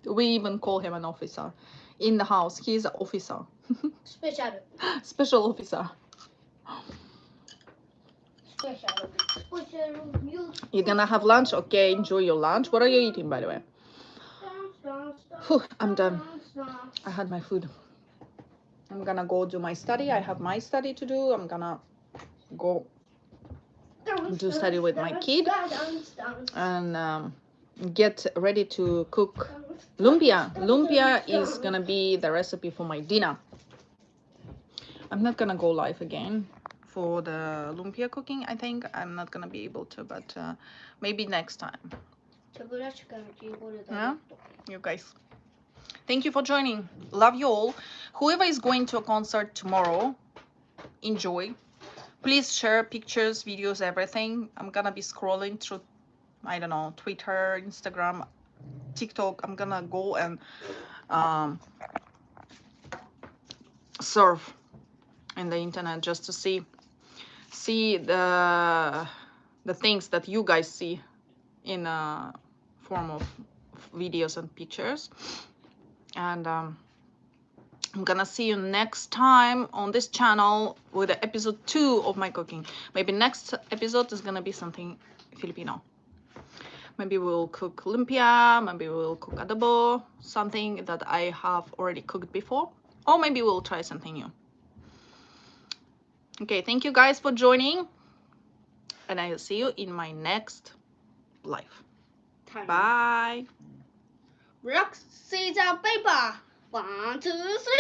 We even call him an officer. In the house, he's an officer. Special. Special officer. You're gonna have lunch? Okay, enjoy your lunch. What are you eating, by the way? Whew, I'm done. I had my food. I'm gonna go do my study. I have my study to do. I'm gonna go do study with my kid and get ready to cook lumpia. Lumpia is gonna be the recipe for my dinner. I'm not gonna go live again for the lumpia cooking. I think I'm not gonna be able to, but maybe next time. Yeah, you guys. Thank you for joining. Love you all. Whoever is going to a concert tomorrow, enjoy. Please share pictures, videos, everything. I'm gonna be scrolling through, I don't know, Twitter, Instagram, TikTok. I'm gonna go and surf in the internet just to see the things that you guys see in a form of videos and pictures. And I'm gonna see you next time on this channel with the episode 2 of my cooking. Maybe next episode is gonna be something Filipino. Maybe we'll cook lumpia, maybe we'll cook adobo, something that I have already cooked before, or maybe we'll try something new. Okay, thank you guys for joining, and I'll see you in my next live. Bye. Rock Caesar paper. 1, 2, 3.